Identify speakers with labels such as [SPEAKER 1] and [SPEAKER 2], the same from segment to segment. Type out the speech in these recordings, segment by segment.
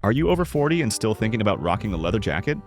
[SPEAKER 1] Are you over 40 and still thinking about rocking a leather jacket?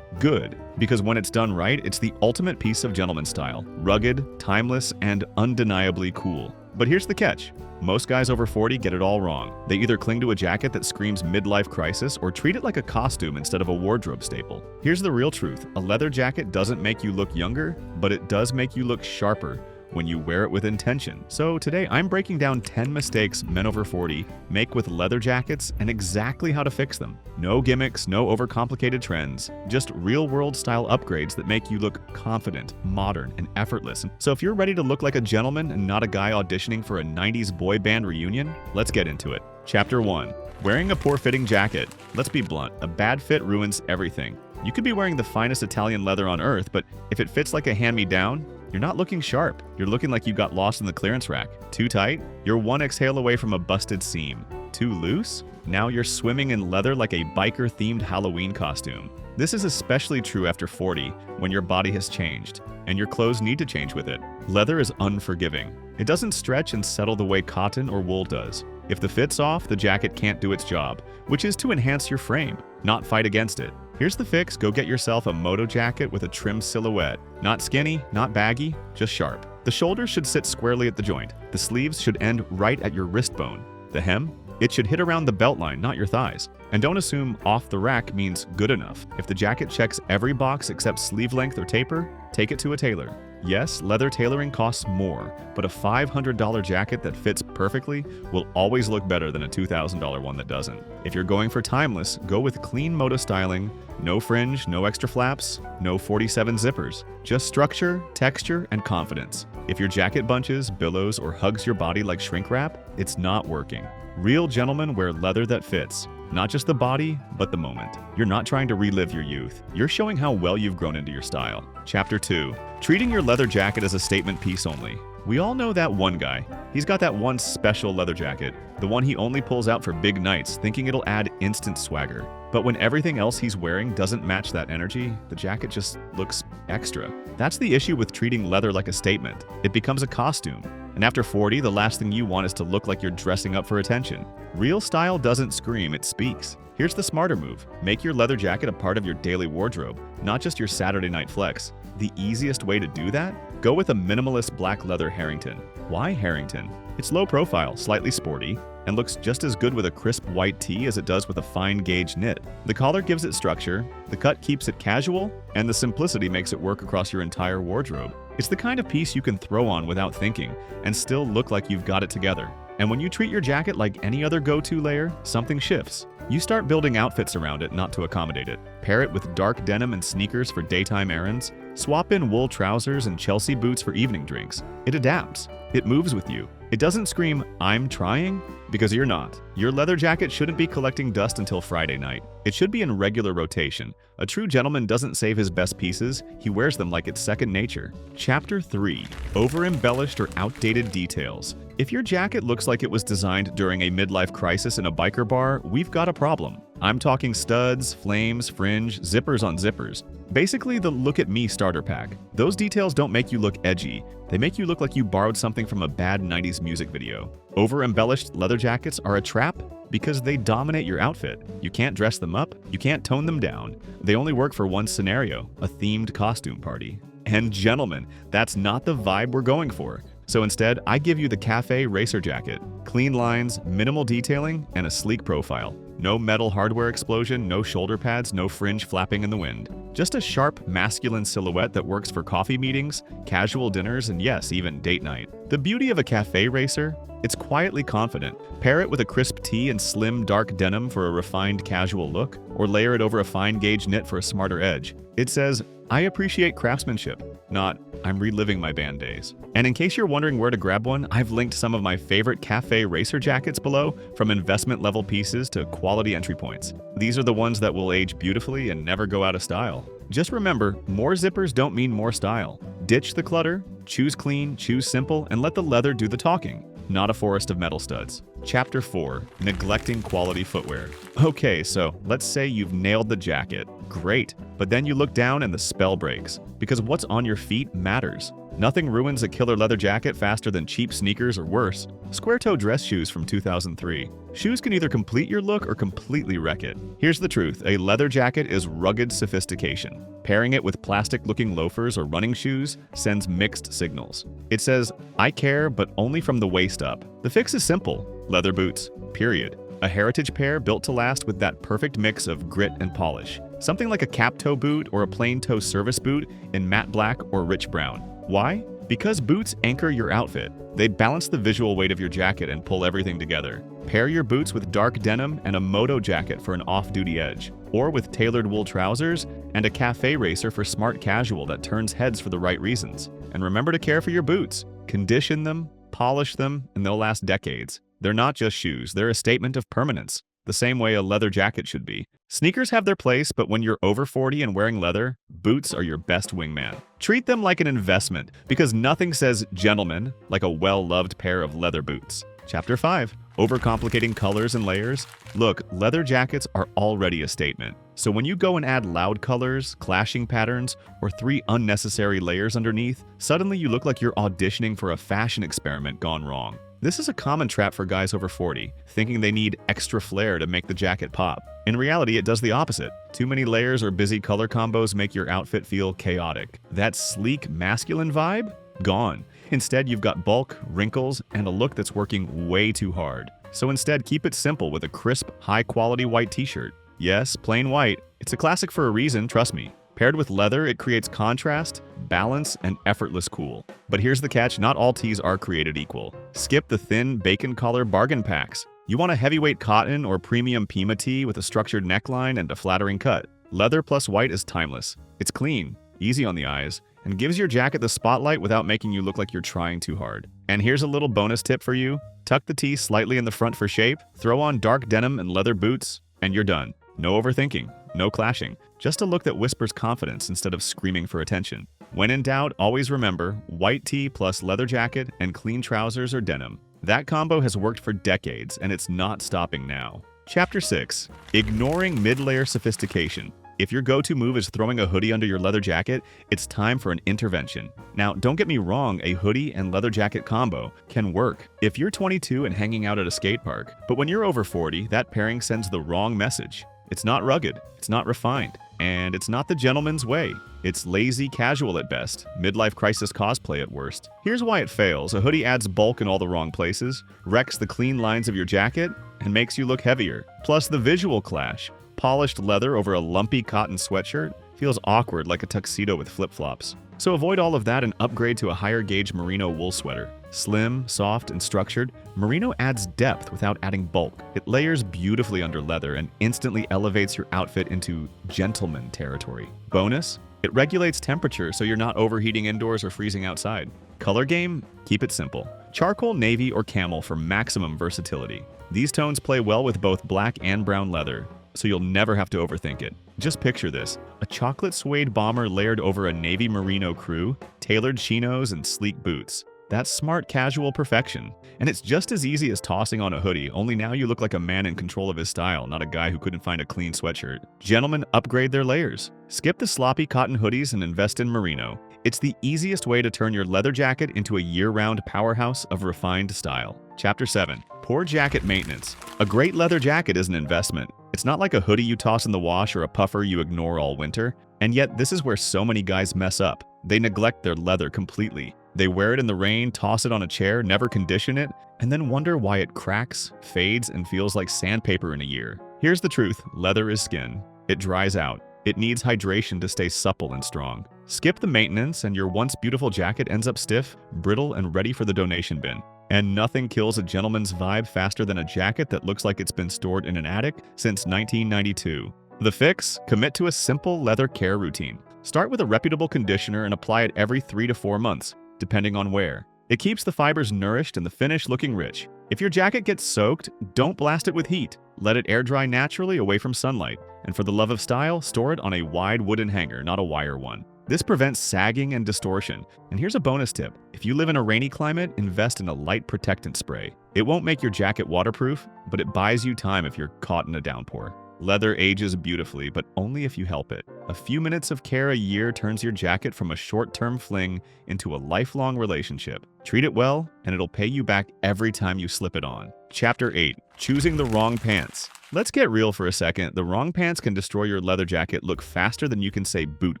[SPEAKER 1] Good, because when it's done right, it's the ultimate piece of gentleman style. Rugged, timeless, and undeniably cool. But here's the catch. Most guys over 40 get it all wrong. They either cling to a jacket that screams midlife crisis or treat it like a costume instead of a wardrobe staple. Here's the real truth. A leather jacket doesn't make you look younger, but it does make you look sharper when you wear it with intention. So today I'm breaking down 10 mistakes men over 40 make with leather jackets and exactly how to fix them. No gimmicks, no overcomplicated trends, just real-world style upgrades that make you look confident, modern, and effortless. So if you're ready to look like a gentleman and not a guy auditioning for a 90s boy band reunion, let's get into it. Chapter 1. Wearing a poor-fitting jacket. Let's be blunt, a bad fit ruins everything. You could be wearing the finest Italian leather on earth, but if it fits like a hand-me-down, you're not looking sharp. You're looking like you got lost in the clearance rack. Too tight? You're one exhale away from a busted seam. Too loose? Now you're swimming in leather like a biker-themed Halloween costume. This is especially true after 40, when your body has changed, and your clothes need to change with it. Leather is unforgiving. It doesn't stretch and settle the way cotton or wool does. If the fit's off, the jacket can't do its job, which is to enhance your frame, not fight against it. Here's the fix. Go get yourself a moto jacket with a trim silhouette. Not skinny, not baggy, just sharp. The shoulders should sit squarely at the joint. The sleeves should end right at your wrist bone. The hem? It should hit around the belt line, not your thighs. And don't assume off the rack means good enough. If the jacket checks every box except sleeve length or taper, take it to a tailor. Yes, leather tailoring costs more, but a $500 jacket that fits perfectly will always look better than a $2,000 one that doesn't. If you're going for timeless, go with clean moto styling, no fringe, no extra flaps, no 47 zippers. Just structure, texture, and confidence. If your jacket bunches, billows, or hugs your body like shrink wrap, it's not working. Real gentlemen wear leather that fits. Not just the body, but the moment. You're not trying to relive your youth. You're showing how well you've grown into your style. Chapter 2. Treating your leather jacket as a statement piece only. We all know that one guy. He's got that one special leather jacket, the one he only pulls out for big nights, thinking it'll add instant swagger. But when everything else he's wearing doesn't match that energy, the jacket just looks extra. That's the issue with treating leather like a statement. It becomes a costume. And after 40, the last thing you want is to look like you're dressing up for attention. Real style doesn't scream, it speaks. Here's the smarter move. Make your leather jacket a part of your daily wardrobe, not just your Saturday night flex. The easiest way to do that? Go with a minimalist black leather Harrington. Why Harrington? It's low profile, slightly sporty, and looks just as good with a crisp white tee as it does with a fine gauge knit. The collar gives it structure, the cut keeps it casual, and the simplicity makes it work across your entire wardrobe. It's the kind of piece you can throw on without thinking and still look like you've got it together. And when you treat your jacket like any other go-to layer, something shifts. You start building outfits around it, not to accommodate it. Pair it with dark denim and sneakers for daytime errands. Swap in wool trousers and Chelsea boots for evening drinks. It adapts. It moves with you. It doesn't scream, "I'm trying," because you're not. Your leather jacket shouldn't be collecting dust until Friday night. It should be in regular rotation. A true gentleman doesn't save his best pieces, he wears them like it's second nature. Chapter 3. Over-embellished or outdated details. If your jacket looks like it was designed during a midlife crisis in a biker bar, we've got a problem. I'm talking studs, flames, fringe, zippers on zippers. Basically the look at me starter pack. Those details don't make you look edgy. They make you look like you borrowed something from a bad 90s music video. Over-embellished leather jackets are a trap because they dominate your outfit. You can't dress them up, you can't tone them down. They only work for one scenario, a themed costume party. And gentlemen, that's not the vibe we're going for. So instead, I give you the Cafe Racer jacket. Clean lines, minimal detailing, and a sleek profile. No metal hardware explosion, no shoulder pads, no fringe flapping in the wind. Just a sharp, masculine silhouette that works for coffee meetings, casual dinners, and yes, even date night. The beauty of a Cafe Racer? It's quietly confident. Pair it with a crisp tee and slim, dark denim for a refined, casual look, or layer it over a fine gauge knit for a smarter edge. It says, "I appreciate craftsmanship," not "I'm reliving my band days." And in case you're wondering where to grab one, I've linked some of my favorite Cafe Racer jackets below, from investment level pieces to quality entry points. These are the ones that will age beautifully and never go out of style. Just remember, more zippers don't mean more style. Ditch the clutter, choose clean, choose simple, and let the leather do the talking, not a forest of metal studs. Chapter 4. Neglecting quality footwear. Okay, so let's say you've nailed the jacket. Great. But then you look down and the spell breaks. Because what's on your feet matters. Nothing ruins a killer leather jacket faster than cheap sneakers or worse, square-toe dress shoes from 2003. Shoes can either complete your look or completely wreck it. Here's the truth, a leather jacket is rugged sophistication. Pairing it with plastic-looking loafers or running shoes sends mixed signals. It says, I care, but only from the waist up. The fix is simple, leather boots, period. A heritage pair built to last with that perfect mix of grit and polish. Something like a cap-toe boot or a plain-toe service boot in matte black or rich brown. Why? Because boots anchor your outfit. They balance the visual weight of your jacket and pull everything together. Pair your boots with dark denim and a moto jacket for an off-duty edge, or with tailored wool trousers and a cafe racer for smart casual that turns heads for the right reasons. And remember to care for your boots. Condition them, polish them, and they'll last decades. They're not just shoes, they're a statement of permanence, the same way a leather jacket should be. Sneakers have their place, but when you're over 40 and wearing leather, boots are your best wingman. Treat them like an investment, because nothing says gentleman like a well-loved pair of leather boots. Chapter 5. Overcomplicating colors and layers. Look, leather jackets are already a statement. So when you go and add loud colors, clashing patterns, or 3 unnecessary layers underneath, suddenly you look like you're auditioning for a fashion experiment gone wrong. This is a common trap for guys over 40, thinking they need extra flair to make the jacket pop. In reality, it does the opposite. Too many layers or busy color combos make your outfit feel chaotic. That sleek, masculine vibe? Gone. Instead, you've got bulk, wrinkles, and a look that's working way too hard. So instead, keep it simple with a crisp, high-quality white t-shirt. Yes, plain white. It's a classic for a reason, trust me. Paired with leather, it creates contrast, balance, and effortless cool. But here's the catch, not all tees are created equal. Skip the thin bacon collar bargain packs. You want a heavyweight cotton or premium Pima tee with a structured neckline and a flattering cut. Leather plus white is timeless. It's clean, easy on the eyes, and gives your jacket the spotlight without making you look like you're trying too hard. And here's a little bonus tip for you. Tuck the tee slightly in the front for shape, throw on dark denim and leather boots, and you're done. No overthinking, no clashing, just a look that whispers confidence instead of screaming for attention. When in doubt, always remember, white tee plus leather jacket and clean trousers or denim. That combo has worked for decades, and it's not stopping now. Chapter 6. Ignoring mid-layer sophistication. If your go-to move is throwing a hoodie under your leather jacket, it's time for an intervention. Now, don't get me wrong, a hoodie and leather jacket combo can work if you're 22 and hanging out at a skate park. But when you're over 40, that pairing sends the wrong message. It's not rugged, it's not refined, and it's not the gentleman's way. It's lazy casual at best, midlife crisis cosplay at worst. Here's why it fails. A hoodie adds bulk in all the wrong places, wrecks the clean lines of your jacket, and makes you look heavier. Plus the visual clash. Polished leather over a lumpy cotton sweatshirt feels awkward like a tuxedo with flip-flops. So avoid all of that and upgrade to a higher gauge merino wool sweater. Slim, soft, and structured, merino adds depth without adding bulk. It layers beautifully under leather and instantly elevates your outfit into gentleman territory. Bonus, it regulates temperature so you're not overheating indoors or freezing outside. Color game? Keep it simple. Charcoal, navy, or camel for maximum versatility. These tones play well with both black and brown leather, so you'll never have to overthink it. Just picture this, a chocolate suede bomber layered over a navy merino crew, tailored chinos, and sleek boots. That's smart casual perfection. And it's just as easy as tossing on a hoodie, only now you look like a man in control of his style, not a guy who couldn't find a clean sweatshirt. Gentlemen, upgrade their layers. Skip the sloppy cotton hoodies and invest in merino. It's the easiest way to turn your leather jacket into a year-round powerhouse of refined style. Chapter 7. Poor jacket maintenance. A great leather jacket is an investment. It's not like a hoodie you toss in the wash or a puffer you ignore all winter. And yet, this is where so many guys mess up. They neglect their leather completely. They wear it in the rain, toss it on a chair, never condition it, and then wonder why it cracks, fades, and feels like sandpaper in a year. Here's the truth, leather is skin. It dries out. It needs hydration to stay supple and strong. Skip the maintenance and your once beautiful jacket ends up stiff, brittle, and ready for the donation bin. And nothing kills a gentleman's vibe faster than a jacket that looks like it's been stored in an attic since 1992. The fix? Commit to a simple leather care routine. Start with a reputable conditioner and apply it every 3 to 4 months, depending on wear. It keeps the fibers nourished and the finish looking rich. If your jacket gets soaked, don't blast it with heat. Let it air dry naturally away from sunlight. And for the love of style, store it on a wide wooden hanger, not a wire one. This prevents sagging and distortion. And here's a bonus tip. If you live in a rainy climate, invest in a light protectant spray. It won't make your jacket waterproof, but it buys you time if you're caught in a downpour. Leather ages beautifully, but only if you help it. A few minutes of care a year turns your jacket from a short-term fling into a lifelong relationship. Treat it well, and it'll pay you back every time you slip it on. Chapter 8. Choosing the wrong pants. Let's get real for a second. The wrong pants can destroy your leather jacket look faster than you can say boot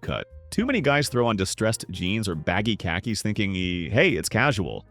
[SPEAKER 1] cut. Too many guys throw on distressed jeans or baggy khakis thinking, hey, it's casual.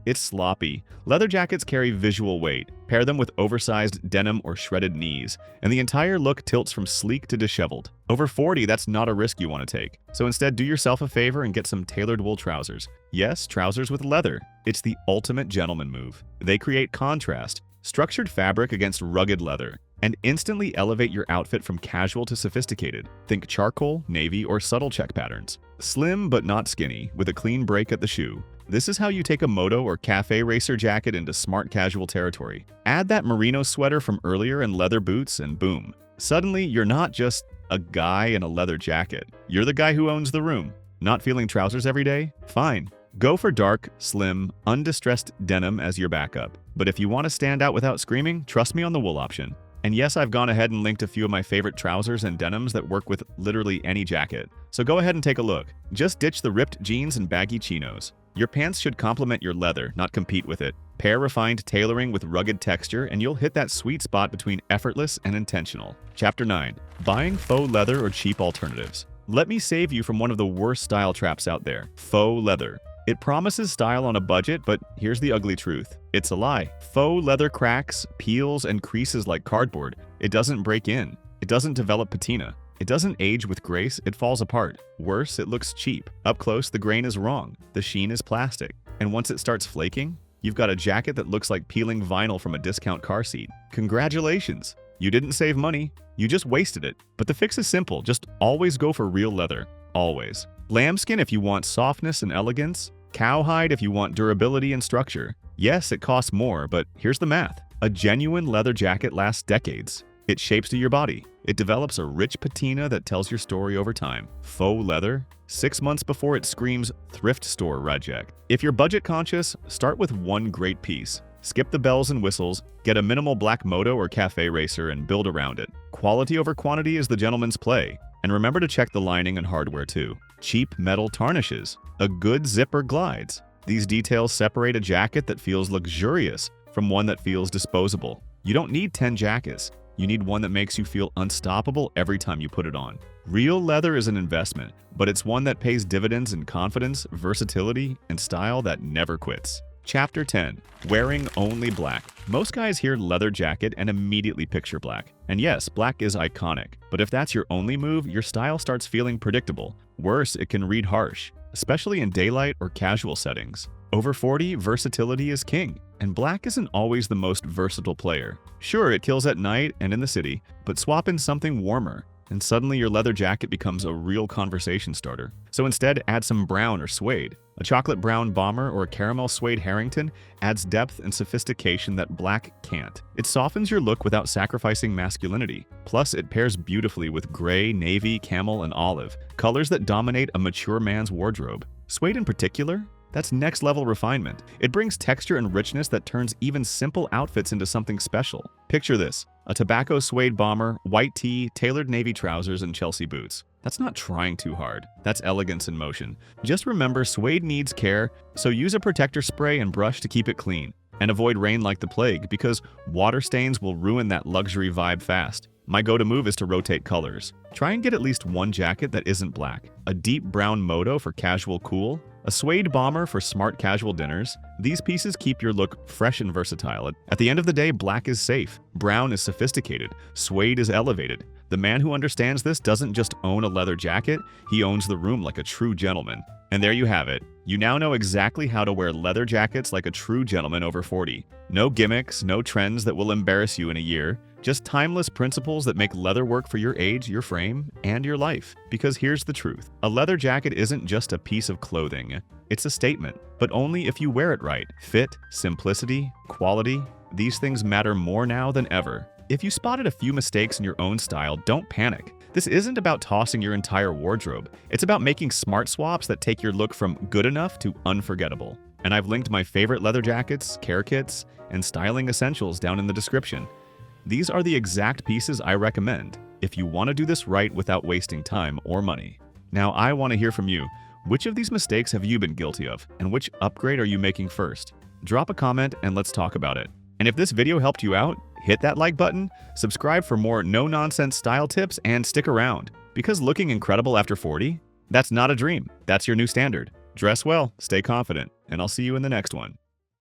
[SPEAKER 1] It's sloppy. Leather jackets carry visual weight. Pair them with oversized denim or shredded knees, and the entire look tilts from sleek to disheveled. Over 40, that's not a risk you want to take. So instead, do yourself a favor and get some tailored wool trousers. Yes, trousers with leather. It's the ultimate gentleman move. They create contrast, structured fabric against rugged leather, and instantly elevate your outfit from casual to sophisticated. Think charcoal, navy, or subtle check patterns. Slim but not skinny, with a clean break at the shoe. This is how you take a moto or cafe racer jacket into smart casual territory. Add that merino sweater from earlier and leather boots, and boom. Suddenly, you're not just a guy in a leather jacket. You're the guy who owns the room. Not feeling trousers every day? Fine. Go for dark, slim, undistressed denim as your backup. But if you want to stand out without screaming, trust me on the wool option. And yes, I've gone ahead and linked a few of my favorite trousers and denims that work with literally any jacket. So go ahead and take a look. Just ditch the ripped jeans and baggy chinos. Your pants should complement your leather, not compete with it. Pair refined tailoring with rugged texture, and you'll hit that sweet spot between effortless and intentional. Chapter 9. Buying faux leather or cheap alternatives. Let me save you from one of the worst style traps out there: faux leather. It promises style on a budget, but here's the ugly truth. It's a lie. Faux leather cracks, peels, and creases like cardboard. It doesn't break in. It doesn't develop patina. It doesn't age with grace, it falls apart. Worse, it looks cheap. Up close, the grain is wrong. The sheen is plastic. And once it starts flaking, you've got a jacket that looks like peeling vinyl from a discount car seat. Congratulations! You didn't save money, you just wasted it. But the fix is simple, just always go for real leather. Always. Lambskin if you want softness and elegance. Cowhide if you want durability and structure. Yes, it costs more, but here's the math. A genuine leather jacket lasts decades. It shapes to your body. It develops a rich patina that tells your story over time. Faux leather? 6 months before it screams thrift store reject. If you're budget conscious, start with one great piece. Skip the bells and whistles, get a minimal black moto or cafe racer and build around it. Quality over quantity is the gentleman's play. And remember to check the lining and hardware too. Cheap metal tarnishes. A good zipper glides. These details separate a jacket that feels luxurious from one that feels disposable. You don't need 10 jackets. You need one that makes you feel unstoppable every time you put it on. Real leather is an investment, but it's one that pays dividends in confidence, versatility, and style that never quits. Chapter 10. Wearing only black. Most guys hear leather jacket and immediately picture black. And yes, black is iconic, but if that's your only move, your style starts feeling predictable. Worse, it can read harsh, especially in daylight or casual settings. Over 40, versatility is king, and black isn't always the most versatile player. Sure, it kills at night and in the city, but swap in something warmer, and suddenly your leather jacket becomes a real conversation starter. So instead, add some brown or suede. A chocolate brown bomber or a caramel suede Harrington adds depth and sophistication that black can't. It softens your look without sacrificing masculinity. Plus, it pairs beautifully with gray, navy, camel, and olive, colors that dominate a mature man's wardrobe. Suede in particular? That's next level refinement. It brings texture and richness that turns even simple outfits into something special. Picture this: a tobacco suede bomber, white tee, tailored navy trousers, and Chelsea boots. That's not trying too hard. That's elegance in motion. Just remember, suede needs care, so use a protector spray and brush to keep it clean. And avoid rain like the plague, because water stains will ruin that luxury vibe fast. My go-to move is to rotate colors. Try and get at least one jacket that isn't black. A deep brown moto for casual cool, a suede bomber for smart casual dinners. These pieces keep your look fresh and versatile. At the end of the day, black is safe, brown is sophisticated, suede is elevated. The man who understands this doesn't just own a leather jacket, he owns the room like a true gentleman. And there you have it. You now know exactly how to wear leather jackets like a true gentleman over 40. No gimmicks, no trends that will embarrass you in a year. Just timeless principles that make leather work for your age, your frame, and your life. Because here's the truth. A leather jacket isn't just a piece of clothing. It's a statement, but only if you wear it right. Fit, simplicity, quality, these things matter more now than ever. If you spotted a few mistakes in your own style, don't panic. This isn't about tossing your entire wardrobe. It's about making smart swaps that take your look from good enough to unforgettable. And I've linked my favorite leather jackets, care kits, and styling essentials down in the description. These are the exact pieces I recommend if you want to do this right without wasting time or money. Now, I want to hear from you. Which of these mistakes have you been guilty of, and which upgrade are you making first? Drop a comment and let's talk about it. And if this video helped you out, hit that like button, subscribe for more no-nonsense style tips, and stick around. Because looking incredible after 40? That's not a dream. That's your new standard. Dress well, stay confident, and I'll see you in the next one.